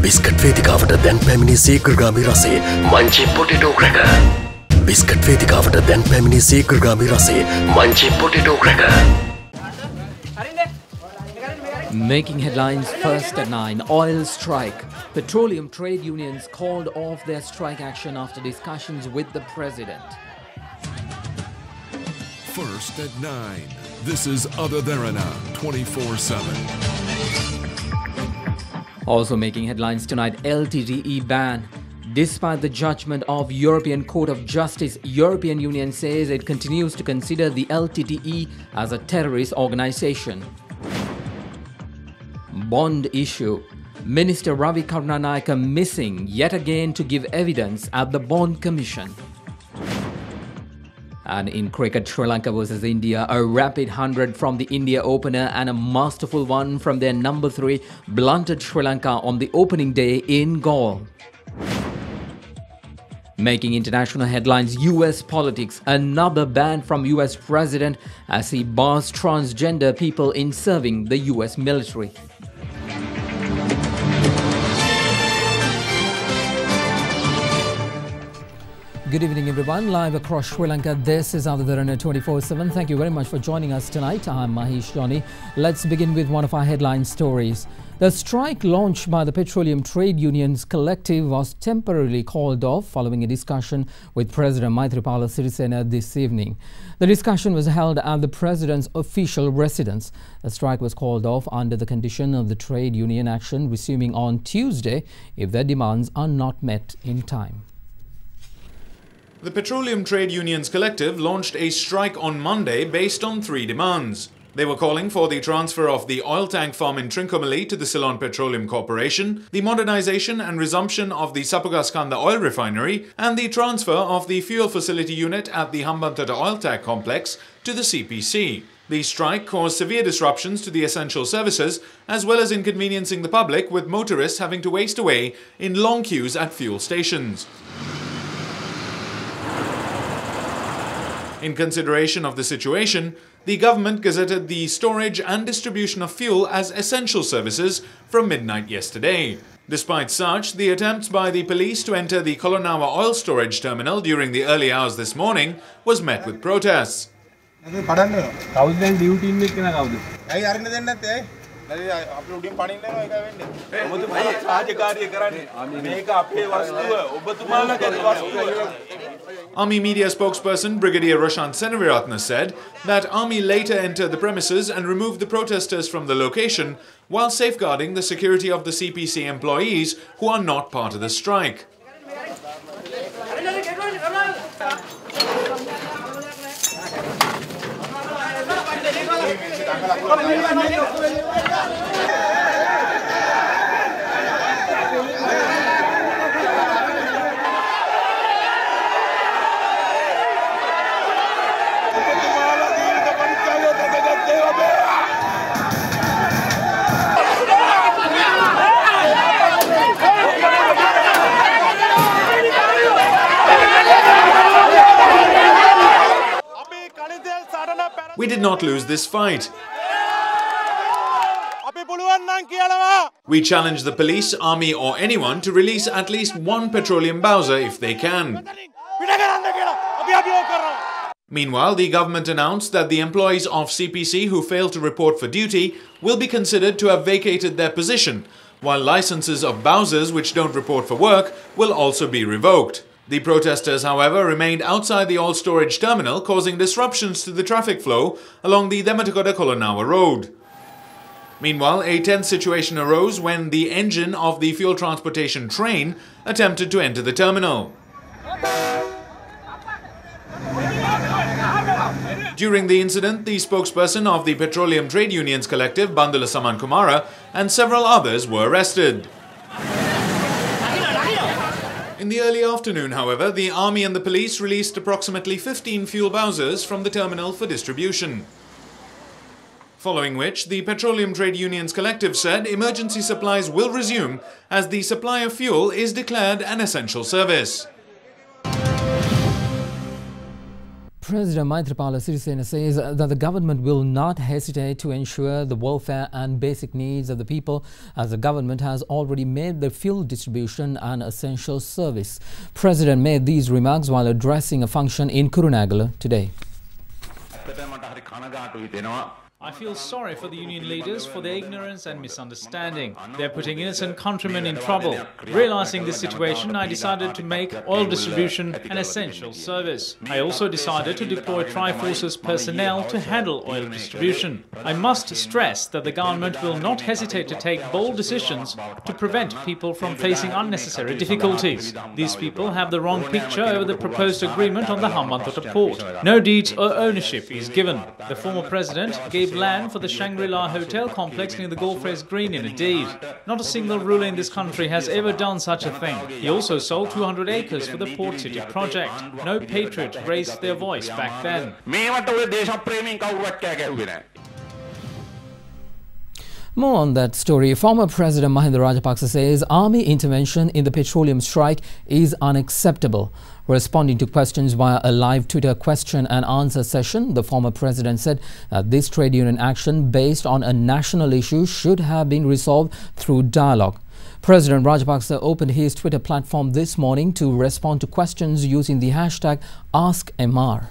Biscuit වේදිකාවට දැන් පැමිණි සීග්‍රගාමී රසේ Munchee potato cracker. Biscuit වේදිකාවට දැන් පැමිණි සීග්‍රගාමී රසේ Munchee potato cracker. Making headlines first at 9. Oil strike. Petroleum trade unions called off their strike action after discussions with the president. First at 9. This is Derana 24/7. Also making headlines tonight, LTTE ban. Despite the judgment of European Court of Justice, European Union says it continues to consider the LTTE as a terrorist organization. Bond issue. Minister Ravi Karunanayake missing yet again to give evidence at the Bond Commission. And in cricket, Sri Lanka versus India, a rapid 100 from the India opener and a masterful one from their number 3 blunted Sri Lanka on the opening day in Galle. Making international headlines, US politics. Another ban from US president as he bars transgender people in serving the US military. Good evening everyone, live across Sri Lanka. This is Derana 24/7. Thank you very much for joining us tonight. I'm Mahesh Johnny. Let's begin with one of our headline stories. The strike launched by the Petroleum Trade Unions Collective was temporarily called off following a discussion with President Maithripala Sirisena this evening. The discussion was held at the President's official residence. The strike was called off under the condition of the trade union action resuming on Tuesday if their demands are not met in time. The Petroleum Trade Unions Collective launched a strike on Monday based on 3 demands. They were calling for the transfer of the oil tank farm in Trincomalee to the Ceylon Petroleum Corporation, the modernization and resumption of the Sapagaskanda oil refinery, and the transfer of the fuel facility unit at the Hambantota oil tank complex to the CPC. The strike caused severe disruptions to the essential services, as well as inconveniencing the public, with motorists having to waste away in long queues at fuel stations. In consideration of the situation, the government gazetted the storage and distribution of fuel as essential services from midnight yesterday. Despite such, the attempts by the police to enter the Kolonawa oil storage terminal during the early hours this morning was met with protests. Army media spokesperson Brigadier Roshan Senaviratne said that Army later entered the premises and removed the protesters from the location while safeguarding the security of the CPC employees who are not part of the strike. We did not lose this fight. We challenge the police, army or anyone to release at least one petroleum bowser if they can. Meanwhile, the government announced that the employees of CPC who fail to report for duty will be considered to have vacated their position, while licenses of bowsers which don't report for work will also be revoked. The protesters, however, remained outside the oil storage terminal, causing disruptions to the traffic flow along the Dematakoda-Kolonawa road. Meanwhile, a tense situation arose when the engine of the fuel transportation train attempted to enter the terminal. During the incident, the spokesperson of the Petroleum Trade Unions Collective, Bandula Saman Kumara, and several others were arrested. In the early afternoon, however, the army and the police released approximately 15 fuel bowsers from the terminal for distribution. Following which, the Petroleum Trade Unions Collective said emergency supplies will resume as the supply of fuel is declared an essential service. President Maithripala Sirisena says that the government will not hesitate to ensure the welfare and basic needs of the people, as the government has already made the fuel distribution an essential service. President made these remarks while addressing a function in Kurunegala today. I feel sorry for the union leaders for their ignorance and misunderstanding. They're putting innocent countrymen in trouble. Realizing this situation, I decided to make oil distribution an essential service. I also decided to deploy Tri-Forces personnel to handle oil distribution. I must stress that the government will not hesitate to take bold decisions to prevent people from facing unnecessary difficulties. These people have the wrong picture over the proposed agreement on the Hambantota port. No deeds or ownership is given. The former president gave land for the Shangri-La Hotel complex near the Golf Race Green in a deed. Not a single ruler in this country has ever done such a thing. He also sold 200 acres for the Port City project. No patriot raised their voice back then. More on that story. Former President Mahinda Rajapaksa says army intervention in the petroleum strike is unacceptable. Responding to questions via a live Twitter question and answer session, the former president said that this trade union action based on a national issue should have been resolved through dialogue. President Rajapaksa opened his Twitter platform this morning to respond to questions using the hashtag AskMR.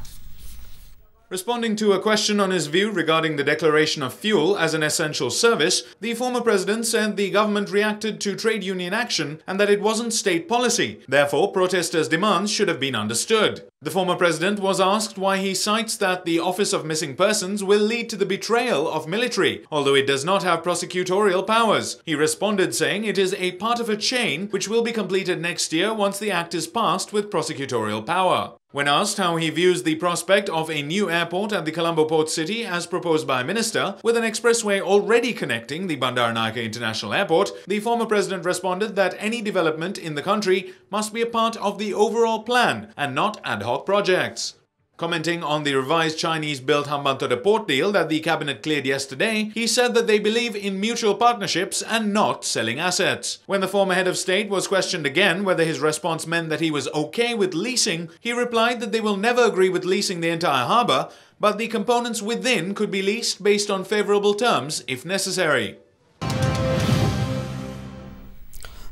Responding to a question on his view regarding the declaration of fuel as an essential service, the former president said the government reacted to trade union action and that it wasn't state policy. Therefore, protesters' demands should have been understood. The former president was asked why he cites that the Office of Missing Persons will lead to the betrayal of military, although it does not have prosecutorial powers. He responded saying it is a part of a chain which will be completed next year once the act is passed with prosecutorial power. When asked how he views the prospect of a new airport at the Colombo Port City as proposed by a minister, with an expressway already connecting the Bandaranaike International Airport, the former president responded that any development in the country must be a part of the overall plan and not ad hoc projects. Commenting on the revised Chinese-built Hambantota port deal that the cabinet cleared yesterday, he said that they believe in mutual partnerships and not selling assets. When the former head of state was questioned again whether his response meant that he was okay with leasing, he replied that they will never agree with leasing the entire harbour, but the components within could be leased based on favourable terms if necessary.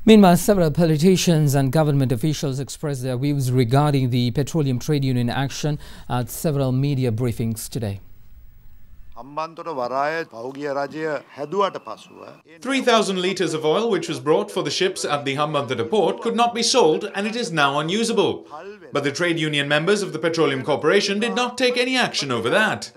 Meanwhile, several politicians and government officials expressed their views regarding the petroleum trade union action at several media briefings today. 3,000 litres of oil which was brought for the ships at the Hambantota port could not be sold and it is now unusable. But the trade union members of the Petroleum Corporation did not take any action over that.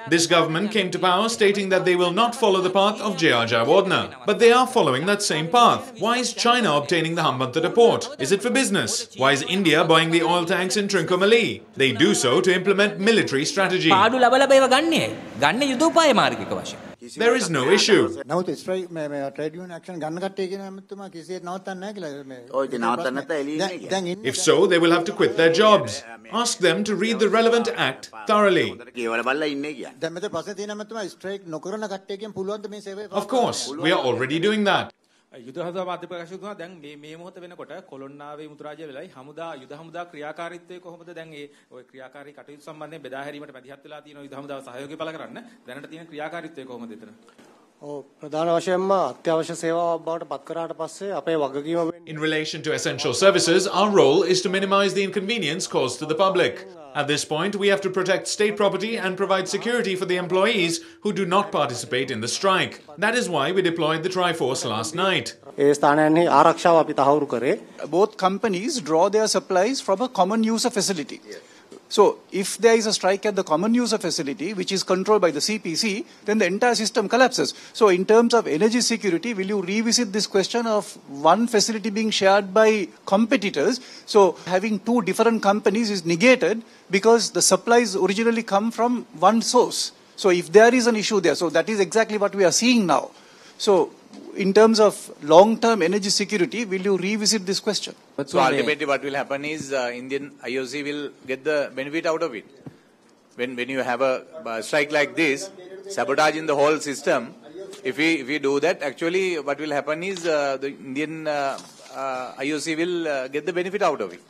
This government came to power stating that they will not follow the path of J.R. Jayawardena. But they are following that same path. Why is China obtaining the Hambantota port? Is it for business? Why is India buying the oil tanks in Trincomalee? They do so to implement military strategy. There is no issue. If so, they will have to quit their jobs. Ask them to read the relevant act thoroughly. Of course, we are already doing that. යුද හමුදා මාධ්‍ය ප්‍රකාශ කරනවා දැන් මේ මොහොත වෙනකොට කොළොන්නාවේ මුතුරාජය වෙලයි හමුදා යුද හමුදා ක්‍රියාකාරීත්වය කොහොමද දැන් ඒ ඔය ක්‍රියාකාරී කටයුතු සම්බන්ධයෙන් බෙදා හැරීමට මැදිහත් වෙලා තියෙන යුද හමුදාව සහයෝගය පළ කරන්න දැනට තියෙන ක්‍රියාකාරීත්වය කොහොමද එතන In relation to essential services, our role is to minimize the inconvenience caused to the public. At this point, we have to protect state property and provide security for the employees who do not participate in the strike. That is why we deployed the Tri-Force last night. Both companies draw their supplies from a common user facility. So, if there is a strike at the common user facility, which is controlled by the CPC, then the entire system collapses. So, in terms of energy security, will you revisit this question of one facility being shared by competitors? So, having two different companies is negated because the supplies originally come from one source. So, if there is an issue there, so that is exactly what we are seeing now. So, in terms of long-term energy security, will you revisit this question? So ultimately what will happen is Indian IOC will get the benefit out of it. When you have a strike like this, sabotaging the whole system, If we do that, actually what will happen is the Indian IOC will get the benefit out of it,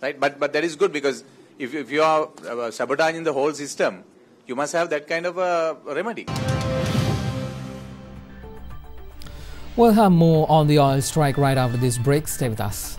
right? But that is good, because if you are sabotaging the whole system, you must have that kind of a remedy. We'll have more on the oil strike right after this break. Stay with us.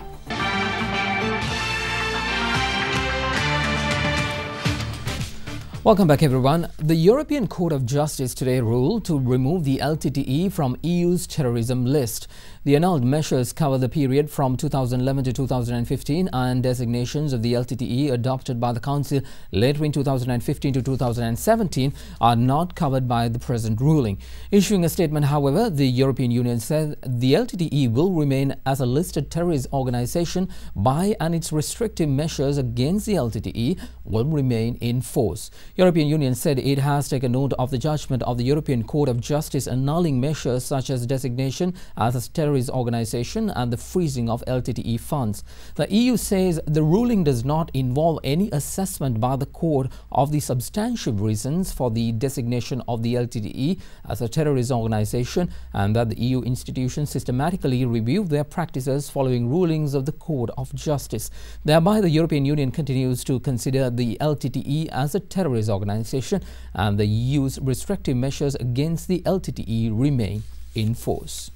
Welcome back, everyone. The European Court of Justice today ruled to remove the LTTE from EU's terrorism list. The annulled measures cover the period from 2011 to 2015, and designations of the LTTE adopted by the Council later in 2015 to 2017 are not covered by the present ruling. Issuing a statement, however, the European Union said the LTTE will remain as a listed terrorist organization and its restrictive measures against the LTTE will remain in force. European Union said it has taken note of the judgment of the European Court of Justice annulling measures such as designation as a terrorist organization and the freezing of LTTE funds. The EU says the ruling does not involve any assessment by the court of the substantive reasons for the designation of the LTTE as a terrorist organization, and that the EU institutions systematically review their practices following rulings of the Court of Justice. Thereby, the European Union continues to consider the LTTE as a terrorist organization, and the EU's restrictive measures against the LTTE remain in force.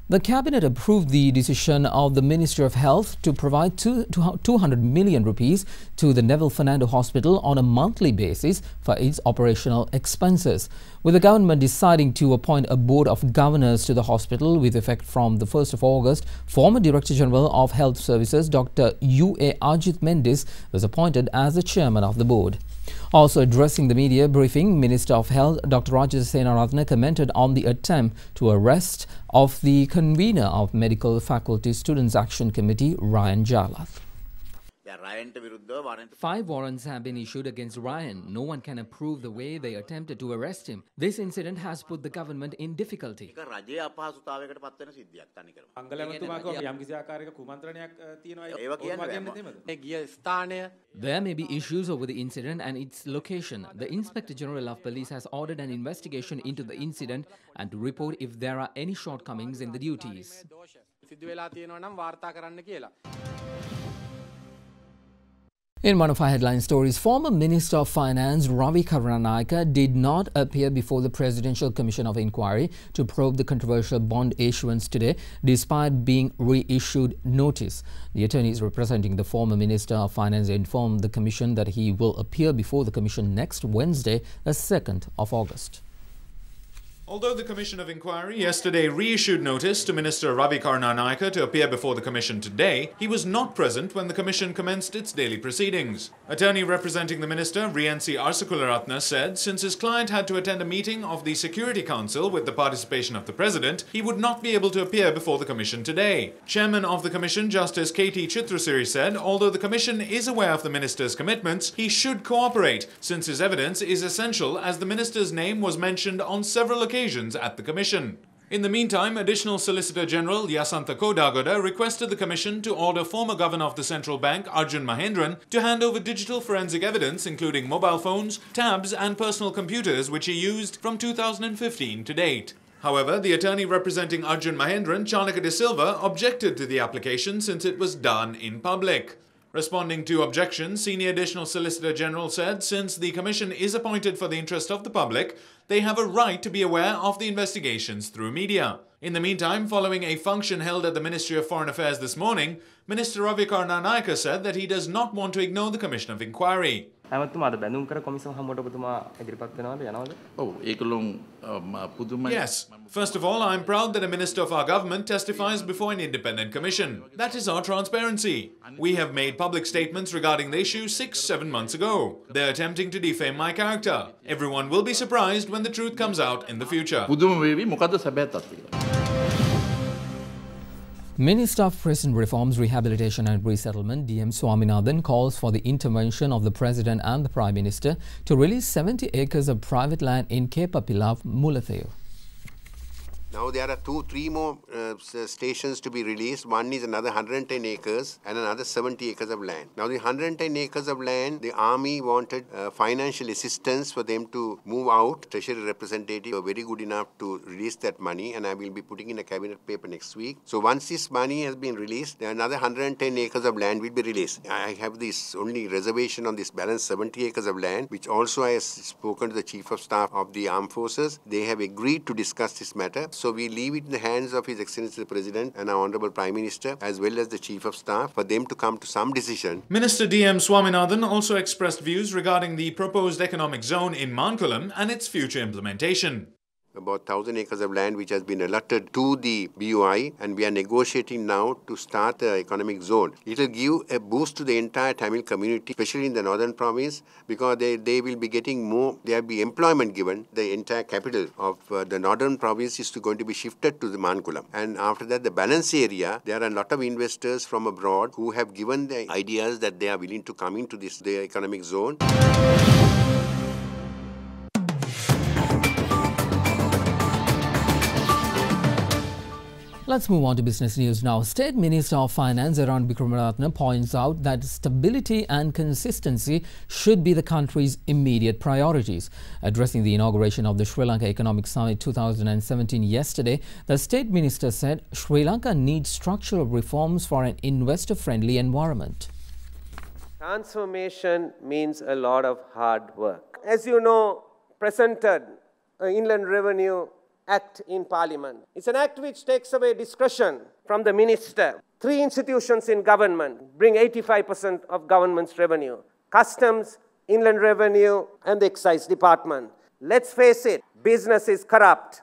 The Cabinet approved the decision of the Ministry of Health to provide 200 million rupees to the Neville Fernando Hospital on a monthly basis for its operational expenses, with the government deciding to appoint a board of governors to the hospital with effect from the 1st of August. Former Director General of Health Services Dr. U.A. Ajit Mendis was appointed as the chairman of the board. Also addressing the media briefing, Minister of Health Dr. Rajendra Senaratne commented on the attempt to arrest of the convener of Medical Faculty Students Action Committee, Ryan Jalath. 5 warrants have been issued against Ryan. No one can approve the way they attempted to arrest him. This incident has put the government in difficulty. There may be issues over the incident and its location. The Inspector General of Police has ordered an investigation into the incident and to report if there are any shortcomings in the duties. In one of our headline stories, former Minister of Finance Ravi Karunanayake did not appear before the Presidential Commission of Inquiry to probe the controversial bond issuance today, despite being reissued notice. The attorneys representing the former Minister of Finance informed the Commission that he will appear before the Commission next Wednesday, the 2nd of August. Although the Commission of Inquiry yesterday reissued notice to Minister Ravi Karunanayake to appear before the Commission today, he was not present when the Commission commenced its daily proceedings. Attorney representing the Minister, Riyansi Arsikularatne, said since his client had to attend a meeting of the Security Council with the participation of the President, he would not be able to appear before the Commission today. Chairman of the Commission, Justice K.T. Chitrasiri, said although the Commission is aware of the Minister's commitments, he should cooperate since his evidence is essential, as the Minister's name was mentioned on several occasions at the Commission. In the meantime, Additional Solicitor General Yasantha Kodagoda requested the Commission to order former Governor of the Central Bank Arjun Mahendran to hand over digital forensic evidence including mobile phones, tabs and personal computers which he used from 2015 to date. However, the attorney representing Arjun Mahendran, Chanaka De Silva, objected to the application since it was done in public. Responding to objections, Senior Additional Solicitor General said since the Commission is appointed for the interest of the public, they have a right to be aware of the investigations through media. In the meantime, following a function held at the Ministry of Foreign Affairs this morning, Minister Ravi Karunanayake said that he does not want to ignore the Commission of Inquiry. Yes. First of all, I'm proud that a minister of our government testifies before an independent commission. That is our transparency. We have made public statements regarding the issue 6-7 months ago. They're attempting to defame my character. Everyone will be surprised when the truth comes out in the future. Minister of Prison Reforms, Rehabilitation and Resettlement D.M. Swaminathan calls for the intervention of the President and the Prime Minister to release 70 acres of private land in Kepapilav, Mullatheo. Now there are three more stations to be released. One is another 110 acres and another 70 acres of land. Now the 110 acres of land, the army wanted financial assistance for them to move out. Treasury representative were very good enough to release that money, and I will be putting in a cabinet paper next week. So once this money has been released, another 110 acres of land will be released. I have this only reservation on this balance 70 acres of land, which also I have spoken to the Chief of Staff of the Armed Forces. They have agreed to discuss this matter. So we leave it in the hands of His Excellency the President and our Honorable Prime Minister as well as the Chief of Staff for them to come to some decision. Minister D.M. Swaminathan also expressed views regarding the proposed economic zone in Mankulam and its future implementation. About 1,000 acres of land which has been allotted to the BOI, and we are negotiating now to start the economic zone. It will give a boost to the entire Tamil community, especially in the northern province, because they will be getting more, there will be employment given. The entire capital of the northern province is going to be shifted to the Mankulam. And after that, the balance area, there are a lot of investors from abroad who have given the ideas that they are willing to come into the economic zone. Let's move on to business news now. State Minister of Finance Derana points out that stability and consistency should be the country's immediate priorities. Addressing the inauguration of the Sri Lanka Economic Summit 2017 yesterday, the State Minister said Sri Lanka needs structural reforms for an investor-friendly environment. Transformation means a lot of hard work. As you know, presented Inland Revenue Act in Parliament. It's an act which takes away discretion from the minister. 3 institutions in government bring 85% of government's revenue: Customs, Inland Revenue, and the Excise Department. Let's face it, business is corrupt.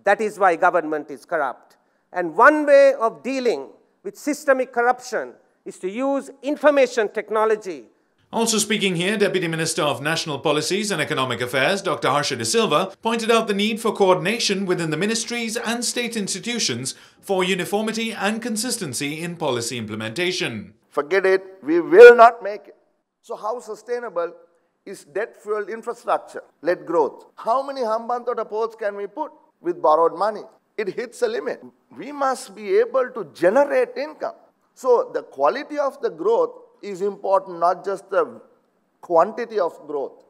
That is why government is corrupt. And one way of dealing with systemic corruption is to use information technology. Also speaking here, Deputy Minister of National Policies and Economic Affairs, Dr. Harsha De Silva, pointed out the need for coordination within the ministries and state institutions for uniformity and consistency in policy implementation. Forget it, we will not make it. So how sustainable is debt-fueled infrastructure-led growth? How many Hambantota ports can we put with borrowed money? It hits a limit. We must be able to generate income. So the quality of the growth is important, not just the quantity of growth.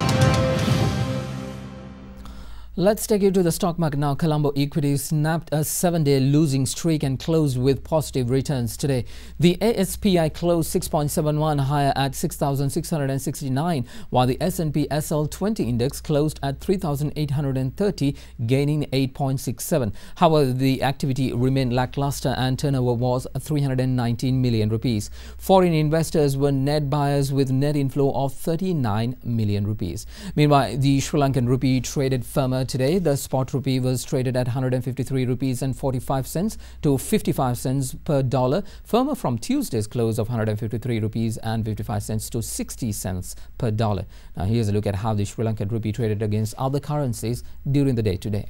Let's take you to the stock market now. Colombo equities snapped a 7-day losing streak and closed with positive returns today. The ASPI closed 6.71 higher at 6,669, while the S&P SL20 index closed at 3,830, gaining 8.67. However, the activity remained lackluster and turnover was 319 million rupees. Foreign investors were net buyers with net inflow of 39 million rupees. Meanwhile, the Sri Lankan rupee traded firmer today. The spot rupee was traded at 153 rupees and 45 cents to 55 cents per dollar, firmer from Tuesday's close of 153 rupees and 55 cents to 60 cents per dollar. Now here's a look at how the Sri Lankan rupee traded against other currencies during the day today.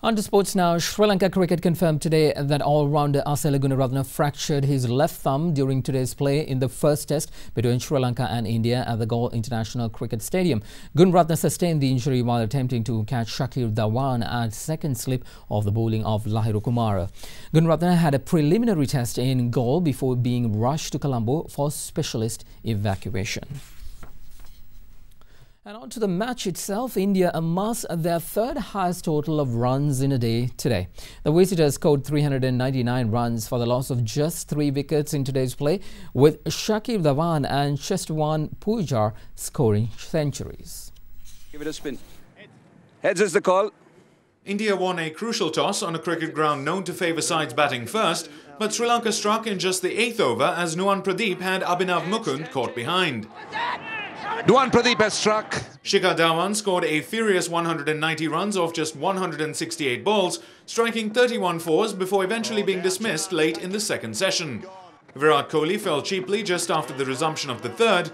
On to sports now. Sri Lanka cricket confirmed today that all-rounder Asela Gunaratne fractured his left thumb during today's play in the first test between Sri Lanka and India at the Galle International Cricket Stadium. Gunaratne sustained the injury while attempting to catch Shakir Dhawan at second slip of the bowling of Lahiru Kumara. Gunaratne had a preliminary test in Galle before being rushed to Colombo for specialist evacuation. And on to the match itself, India amassed their third highest total of runs in a day today. The visitors scored 399 runs for the loss of just 3 wickets in today's play, with Shakir Dhawan and Chestwan Pujar scoring centuries. Give it a spin. Heads is the call. India won a crucial toss on a cricket ground known to favour sides batting first, but Sri Lanka struck in just the 8th over as Nuwan Pradeep had Abhinav Mukund caught behind. Nuwan Pradeep has struck. Shikhar Dhawan scored a furious 190 runs off just 168 balls, striking 31 fours before eventually being dismissed late in the second session. Virat Kohli fell cheaply just after the resumption of the third,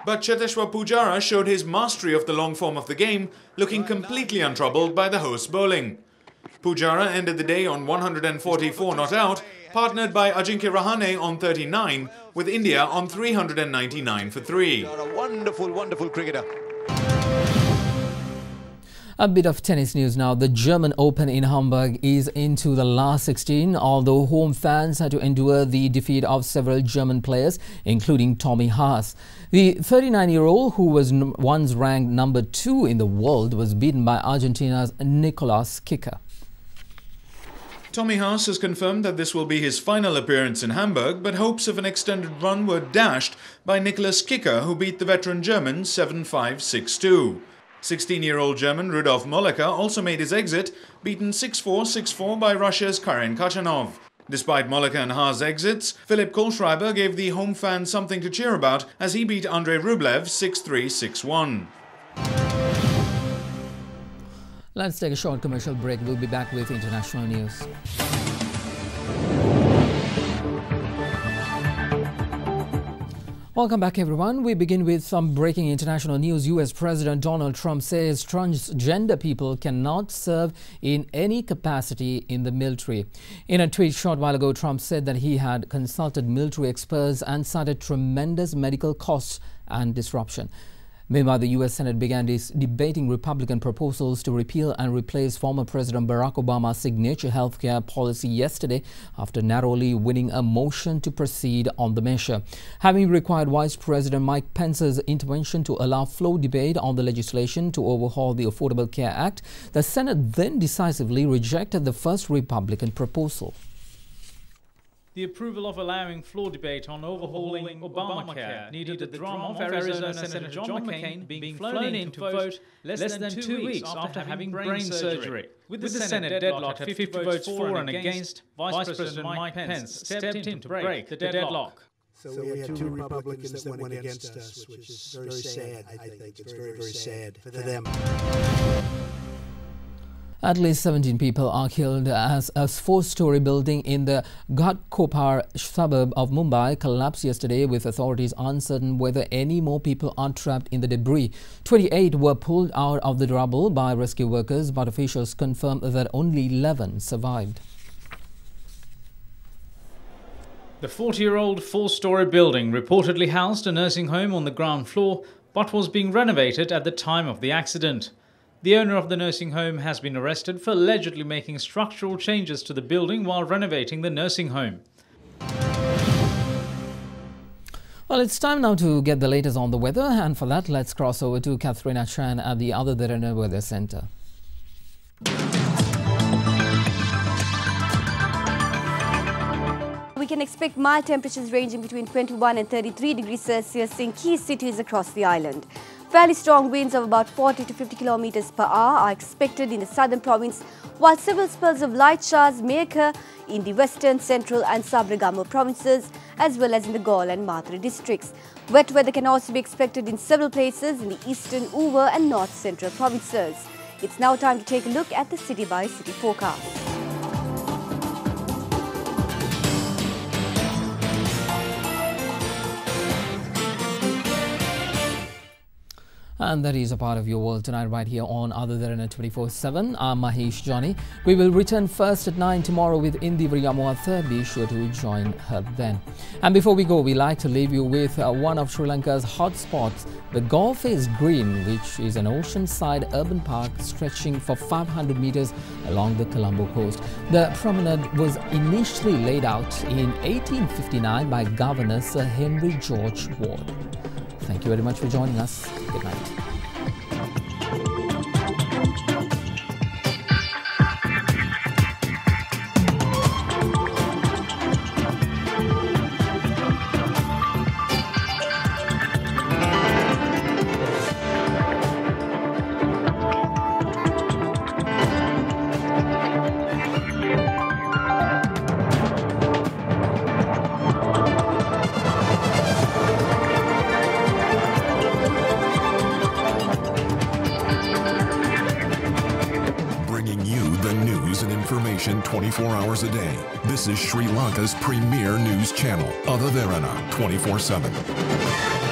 but Cheteshwar Pujara showed his mastery of the long form of the game, looking completely untroubled by the host's bowling. Pujara ended the day on 144 not out, partnered by Ajinkya Rahane on 39, with India on 399 for 3. A wonderful, wonderful cricketer. A bit of tennis news now. The German Open in Hamburg is into the last 16, although home fans had to endure the defeat of several German players, including Tommy Haas. The 39-year-old, who was once ranked number 2 in the world, was beaten by Argentina's Nicolas Kicker. Tommy Haas has confirmed that this will be his final appearance in Hamburg, but hopes of an extended run were dashed by Nicolas Kicker, who beat the veteran German 7-5, 6-2. 16-year-old German Rudolf Molleker also made his exit, beaten 6-4, 6-4 by Russia's Karen Khachanov. Despite Molleker and Haas' exits, Philipp Kohlschreiber gave the home fans something to cheer about as he beat Andrei Rublev 6-3, 6-1. Let's take a short commercial break. We'll be back with international news. Welcome back, everyone. We begin with some breaking international news. US President Donald Trump says transgender people cannot serve in any capacity in the military. In a tweet short while ago, Trump said that he had consulted military experts and cited tremendous medical costs and disruption. Meanwhile, the U.S. Senate began debating Republican proposals to repeal and replace former President Barack Obama's signature healthcare policy yesterday after narrowly winning a motion to proceed on the measure. Having required Vice President Mike Pence's intervention to allow floor debate on the legislation to overhaul the Affordable Care Act, the Senate then decisively rejected the first Republican proposal. The approval of allowing floor debate on overhauling Obamacare needed the drama of Arizona Senator John McCain being flown in to vote less than 2 weeks after having brain surgery. With the Senate deadlocked at 50 votes for and against, Vice President Mike Pence stepped in to break the deadlock. So we had 2 Republicans that went against us, which is very sad, I think. It's very, very sad for them. At least 17 people are killed as a 4-story building in the Ghatkopar suburb of Mumbai collapsed yesterday, with authorities uncertain whether any more people are trapped in the debris. 28 were pulled out of the rubble by rescue workers, but officials confirmed that only 11 survived. The 40-year-old 4-story building reportedly housed a nursing home on the ground floor, but was being renovated at the time of the accident. The owner of the nursing home has been arrested for allegedly making structural changes to the building while renovating the nursing home. Well, it's time now to get the latest on the weather, and for that, let's cross over to Katharina Chan at the Other Derana Weather Centre. We can expect mild temperatures ranging between 21 and 33 degrees Celsius in key cities across the island. Fairly strong winds of about 40 to 50 kilometers per hour are expected in the southern province, while several spells of light showers may occur in the western, central and sub-Ragamo provinces, as well as in the Gaul and Mathura districts. Wet weather can also be expected in several places in the eastern, Uva and north central provinces. It's now time to take a look at the city-by-city forecast. And that is a part of your world tonight right here on Other Derana 24/7. I'm Mahesh Johnny. We will return first at 9 tomorrow with Indi Vriyamuatha. Be sure to join her then. And before we go, we like to leave you with one of Sri Lanka's hotspots, the Galle Face Green, which is an oceanside urban park stretching for 500 meters along the Colombo coast. The promenade was initially laid out in 1859 by Governor Sir Henry George Ward. Thank you very much for joining us. Good night. Bringing you the news news and information 24 hours a day. This is Sri Lanka's premier news channel, Derana 24/7.